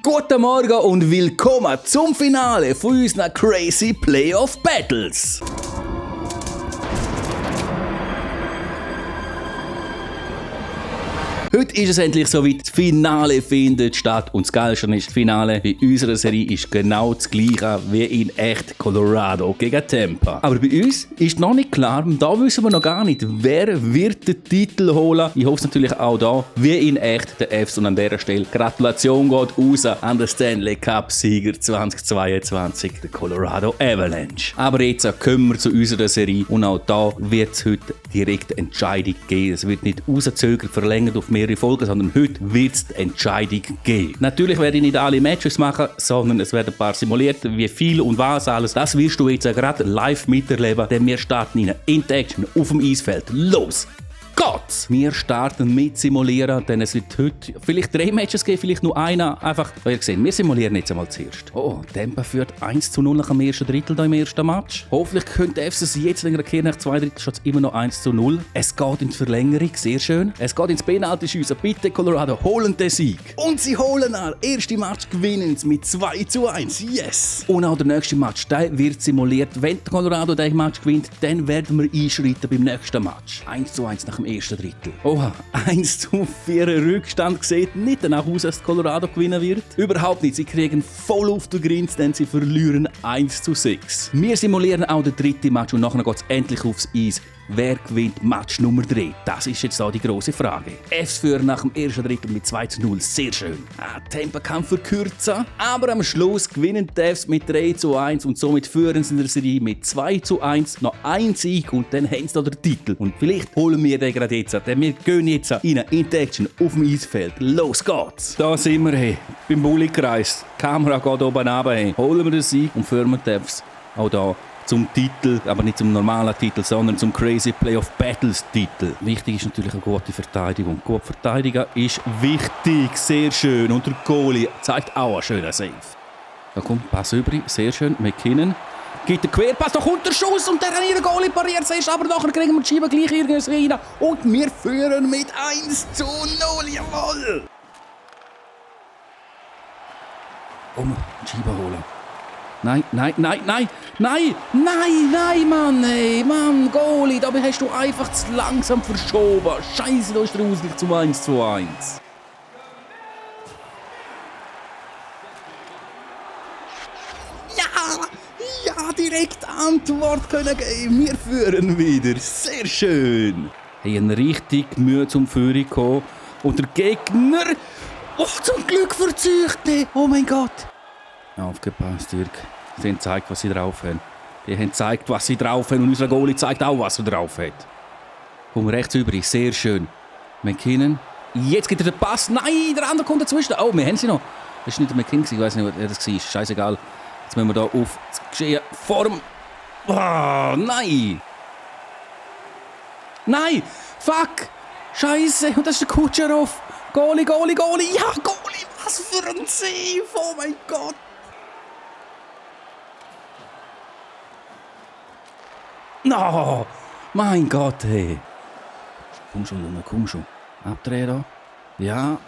Guten Morgen und willkommen zum Finale von unseren Crazy Playoff Battles. Heute ist es endlich soweit, das Finale findet statt und das Geilste ist, das Finale bei unserer Serie ist genau das gleiche wie in echt Colorado gegen Tampa. Aber bei uns ist noch nicht klar, und da wissen wir noch gar nicht, wer wird den Titel holen. Ich hoffe es natürlich auch da, wie in echt der Fs, und an dieser Stelle Gratulation geht raus an den Stanley Cup Sieger 2022, der Colorado Avalanche. Aber jetzt kommen wir zu unserer Serie und auch da wird es heute direkt Entscheidung geben. Es wird nicht rausgezögert, verlängert auf mehrere Folgen, sondern heute wird es die Entscheidung geben. Natürlich werde ich nicht alle Matches machen, sondern es werden ein paar simuliert, wie viel und was alles. Das wirst du jetzt gerade live miterleben, denn wir starten in Interaction auf dem Eisfeld. Los! Gott! Wir starten mit Simulieren, denn es wird heute vielleicht 3 Matches geben, vielleicht nur einer. Einfach, weil ihr seht, wir simulieren jetzt einmal zuerst. Oh, Tampa führt 1:0 nach dem ersten Drittel da im ersten Match. Hoffentlich könnte der FC jetzt länger kehren, nach 2 Drittel steht es immer noch 1:0. Es geht in die Verlängerung, sehr schön. Es geht ins Penalty-Schiessen. Bitte Colorado, holen den Sieg. Und sie holen ihn. Erste Match gewinnen sie mit 2:1. Yes! Und auch der nächste Match, der wird simuliert. Wenn Colorado den Match gewinnt, dann werden wir einschreiten beim nächsten Match. 1:1 nach dem ersten Drittel. Oha, 1:4 Rückstand sieht nicht danach aus, dass Colorado gewinnen wird. Überhaupt nicht. Sie kriegen voll auf den Grins, denn sie verlieren 1:6. Wir simulieren auch den dritten Match und nachher geht es endlich aufs Eis. Wer gewinnt Match Nummer 3? Das ist jetzt da die grosse Frage. Fs führen nach dem ersten Drittel mit 2:0. Sehr schön. Tampa kann verkürzen. Aber am Schluss gewinnen die Fs mit 3:1 und somit führen sie in der Serie mit 2:1 noch ein Sieg und dann haben sie da den Titel. Und vielleicht holen wir den gerade jetzt, denn wir gehen jetzt in eine Interaction auf dem Eisfeld. Los geht's! Da sind wir, hey, beim Bulli-Kreis. Die Kamera geht oben runter, hey. Holen wir den Sieg und führen wir die Fs auch da zum Titel, aber nicht zum normalen Titel, sondern zum Crazy Playoff Battles Titel. Wichtig ist natürlich eine gute Verteidigung. Gut verteidigen ist wichtig, sehr schön. Und der Goalie zeigt auch einen schönen Save. Da kommt Pass übrig, sehr schön. McKinnon gibt den Querpass, da kommt der Schuss und der kann ihren Goalie pariert, aber nachher kriegen wir die Scheibe gleich irgendwas rein. Und wir führen mit 1:0, jawohl! Die Scheibe holen. Nein, Mann, ey, Mann, Goalie, da hast du einfach zu langsam verschoben. Scheiße, da ist der Ausgleich zum 1:1. Ja, direkt Antwort können geben. Wir führen wieder. Sehr schön. Hey, ein richtig Mühe zum Führen gekommen. Und der Gegner, zum Glück verzeugt. Oh mein Gott. Aufgepasst, Dirk. Sie haben gezeigt, was sie drauf haben. Die haben gezeigt, was sie drauf haben. Und unser Goalie zeigt auch, was er drauf hat. Kommt rechts übrig. Sehr schön. McKinnon. Jetzt gibt er den Pass. Nein, der andere kommt dazwischen. Oh, wir haben sie noch. Das war nicht der McKinnon. Ich weiß nicht, wer das war. Scheißegal. Jetzt müssen wir hier auf das Geschehen Form. Oh, nein. Nein. Fuck. Scheiße. Und das ist der Kutscherow. Goalie. Ja, Goalie. Was für ein Save. Oh mein Gott. No, mein Gott, hey. Komm schon, Junge, komm schon. Abdrehen da. Ja.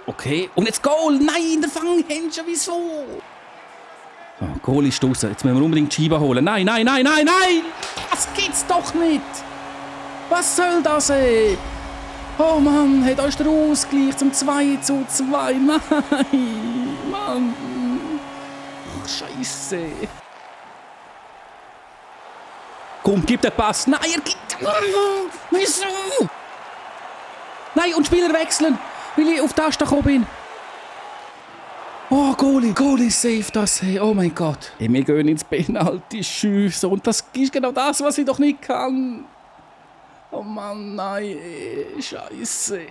Okay. Und jetzt Goal. Nein, der Fanghändchen, wieso? Oh, Goal ist draussen. Jetzt müssen wir unbedingt die Scheibe holen. Nein. Das gibt's doch nicht. Was soll das, ey? Oh Mann, hey, da ist der Ausgleich zum 2:2. Nein, Mann. Ach, Scheiße. Komm, gib den Pass. Nein, er gibt... Wieso? Nein, und Spieler wechseln, weil ich auf die Taste gekommen bin. Oh, Goalie save das. Hey, oh mein Gott. Hey, wir gehen ins Penalty-Schiessen und das ist genau das, was ich doch nicht kann. Oh Mann, nein, Scheiße.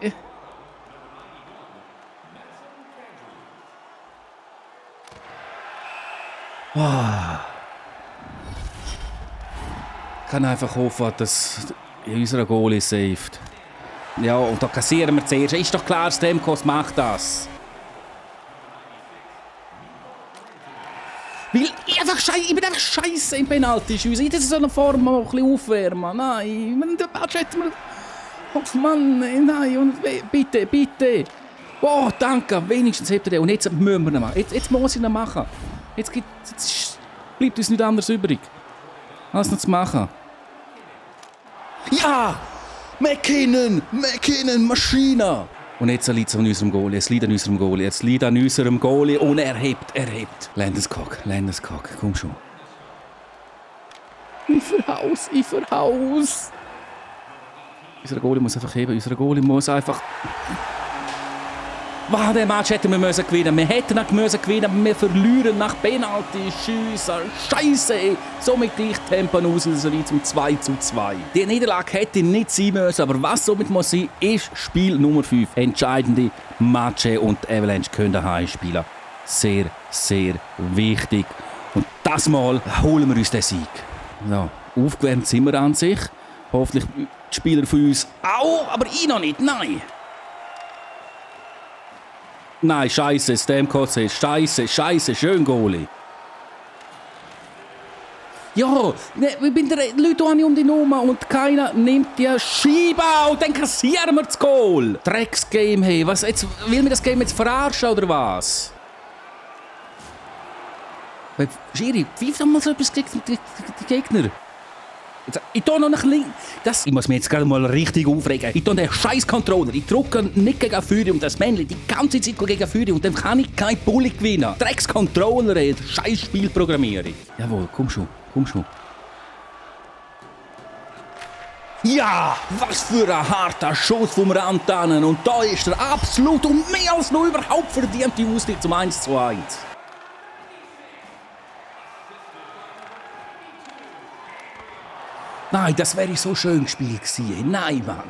Ich kann einfach hoffen, dass unser Goalie saved. Ja, und da kassieren wir zuerst. Ist doch klar, Stamkos macht das. Weil ich bin einfach scheiße im Penalty-Schiessen. Das ist so eine Form, mal ein bisschen aufwärmen. Nein, der Match hätte mir... Oh Mann, nein, und bitte. Oh, danke, wenigstens hebt er den. Und jetzt müssen wir ihn machen. Jetzt muss ich ihn machen. Jetzt bleibt uns nichts anderes übrig, als noch zu machen. Ja! McKinnon, Maschine! Und jetzt liegt es an unserem Goalie, jetzt liegt an unserem Goalie und er hebt. Landeskog, komm schon. Ich verhaus. Unser Goalie muss einfach heben, Wow, den Match hätten wir gewinnen müssen. Wir hätten ihn gewinnen, aber wir verlieren nach Penalty-Schüssen. Scheiße, ey. Somit gleicht Tempo aus zum 2:2. Die Niederlage hätte nicht sein müssen, aber was somit muss sein, ist Spiel Nummer 5. Entscheidende Matches und die Avalanche können daheim spielen. Sehr, sehr wichtig. Und das Mal holen wir uns den Sieg. Ja, aufgewärmt sind wir an sich. Hoffentlich die Spieler von uns auch, aber ich noch nicht, nein. Nein, scheiße, Stamkos ist scheiße, schön Goalie. Ja, ich bin der Leute um die Nummer und keiner nimmt die Scheibe und dann kassieren wir das Goal. Drecksgame, hey, was jetzt, will mir das Game jetzt verarschen oder was? Schiri, pfeift doch mal so etwas gegen die Gegner. Ich tue noch nach links. Ich muss mich jetzt gerade mal richtig aufregen. Ich tue den scheiß Controller. Ich drücke nicht gegen Führer und das Männchen die ganze Zeit gegen Führer und dann kann ich kein Bulli gewinnen. Drecks Controller, scheiß Spielprogrammierung. Jawohl, komm schon. Ja, was für ein harter Schuss vom Rantanen. Und da ist er absolut und mehr als nur überhaupt verdiente Ausgleich zum 1:1. Nein, das wäre so schön gespielt gewesen. Nein, Mann.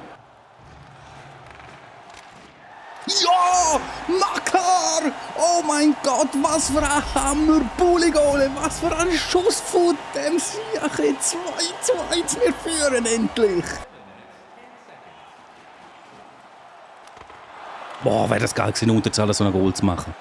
Ja, Makar! Oh mein Gott, was für ein Hammer-Bulli-Goal! Was für ein Schuss von dem Sieg! 2:1, wir führen endlich! Boah, wäre das geil gewesen, in Unterzahl so ein Goal zu machen.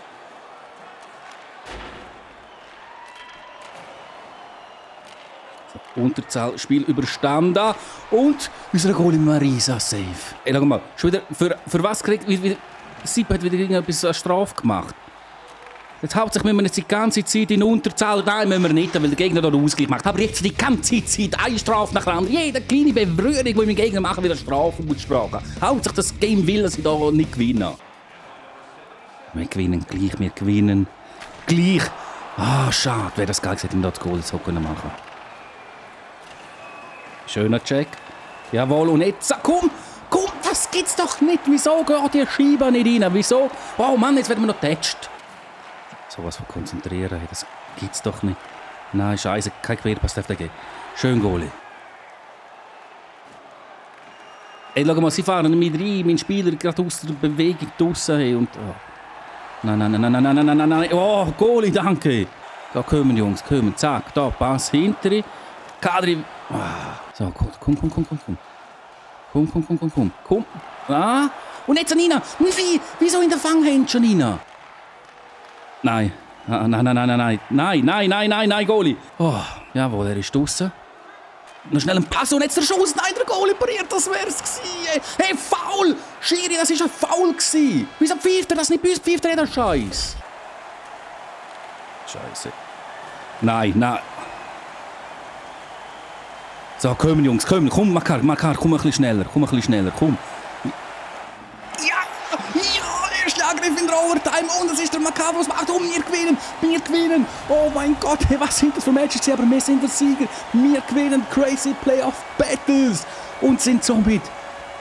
Unterzahl, Spiel überstanden und unser Goalie Marisa safe. Ey, schau mal, schon wieder, für was kriegt Sieb hat wieder irgendetwas eine Strafe gemacht. Jetzt hauptsächlich müssen wir jetzt die ganze Zeit in Unterzahl, nein, müssen wir nicht, weil der Gegner da den Ausgleich macht. Aber jetzt die ganze Zeit eine Strafe nach der anderen. Jede kleine Berührung, die wir mit dem Gegner machen, wieder Strafe aussprachen. Hauptsächlich das Game will, dass sie da nicht gewinnen. Wir gewinnen gleich. Ah, schade, wäre das geil gewesen, wenn wir das Goal so machen können. Schöner Check. Jawohl, und jetzt, komm, das gibt's doch nicht. Wieso geht die Scheibe nicht rein? Wieso? Oh Mann, jetzt werden wir noch getatscht. So was von konzentrieren, das gibt's doch nicht. Nein, scheiße, kein Querpass darf da gehen. Schön Goalie. Ey, schau mal, sie fahren mit rein, mein Spieler gerade aus der Bewegung draussen. Und, oh. Nein. Oh, Goalie, danke. Da kommen Jungs, zack, da, Pass hinterher. Kadri. So, gut. Komm. Ah, und jetzt Nina. Wieso in der Fanghändchen, Nina? Nein, Goalie. Oh, jawohl, er ist draussen. Noch schnell ein Pass und jetzt der Schuss. Nein, der Goalie pariert, das wär's gewesen. Hey, Foul! Schiri, das ist ein Foul gewesen. Wieso pfeift er das nicht? Bei uns pfeift er den Scheiß. Scheiße. Nein. So, komm Jungs, komm, Makar, komm ein bisschen schneller, komm. Ja, der Schlagriff in der Overtime und es ist der Makar, der es macht und wir gewinnen. Oh mein Gott, was sind das für Matches, aber wir sind der Sieger. Wir gewinnen Crazy Playoff Battles und sind somit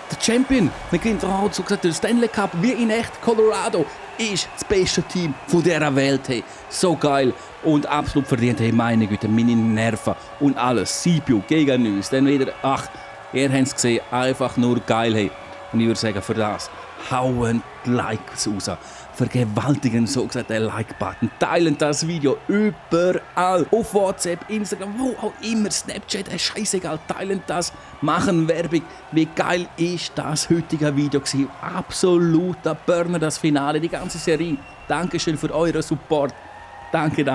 der Champion. Wir gewinnen auch so gesagt, der Stanley Cup, wie in echt. Colorado ist das beste Team von dieser Welt. Hey. So geil und absolut verdient. Hey, meine Güte, meine Nerven und alles. CPU gegen uns. Dann wieder, ihr habt es gesehen, einfach nur geil. Hey. Und ich würde sagen, für das hauen die Likes raus. Vergewaltigen so gesagt den Like-Button. Teilen das Video überall. Auf WhatsApp, Instagram, wo auch immer. Snapchat, scheißegal. Teilen das. Machen Werbung. Wie geil ist das heutige Video gewesen? Absoluter Burner, das Finale, die ganze Serie. Dankeschön für euren Support. Danke.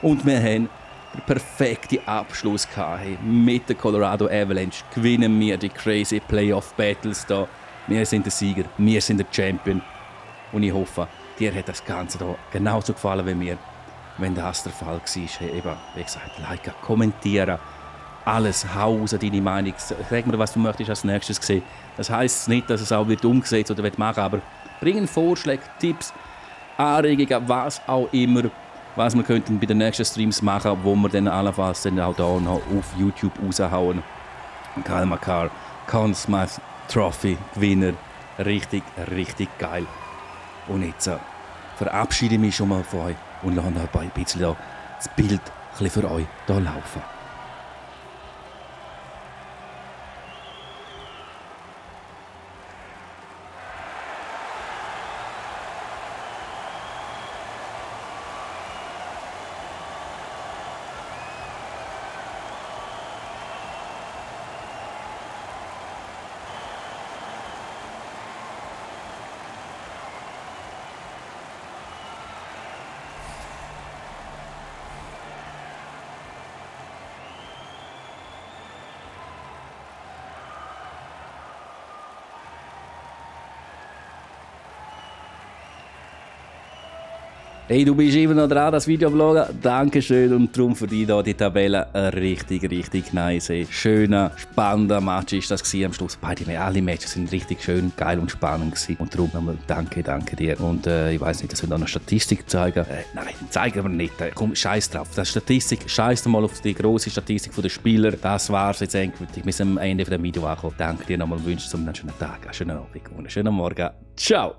Und wir haben den perfekten Abschluss gehabt. Hey, mit der Colorado Avalanche gewinnen wir die Crazy Playoff Battles hier. Wir sind der Sieger, wir sind der Champion. Und ich hoffe, dir hat das Ganze hier genauso gefallen wie mir. Wenn das der Fall war, hey, eben, wie gesagt, liken, kommentieren, alles, hau raus deine Meinung. Sag mir, was du möchtest als nächstes sehen. Das heisst nicht, dass es auch wird umgesetzt oder wird machen, aber bringen Vorschläge, Tipps, Anregungen, was auch immer, was wir könnten bei den nächsten Streams machen, wo wir dann allenfalls dann auch hier noch auf YouTube raushauen. Kyle McCarr, Conn Smythe Trophy Gewinner, richtig, richtig geil. Und jetzt verabschiede ich mich schon mal von euch und lasse noch ein bisschen das Bild für euch hier laufen. Hey, du bist immer noch dran, das Video vloggen. Dankeschön und darum für dich hier die Tabelle richtig, richtig nice. Schöner, spannender Match ist das gewesen. Am Schluss alle Matches sind richtig schön, geil und spannend gewesen. Und darum nochmal danke dir. Und ich weiss nicht, dass wir da eine Statistik zeigen. Nein, zeigen wir nicht. Komm, scheiß drauf. Das Statistik, scheiß mal auf die grosse Statistik der Spieler. Das war's jetzt endgültig. Wir sind am Ende des Videos angekommen. Danke dir nochmal und wünsche dir einen schönen Tag, einen schönen Abend und einen schönen Morgen. Ciao!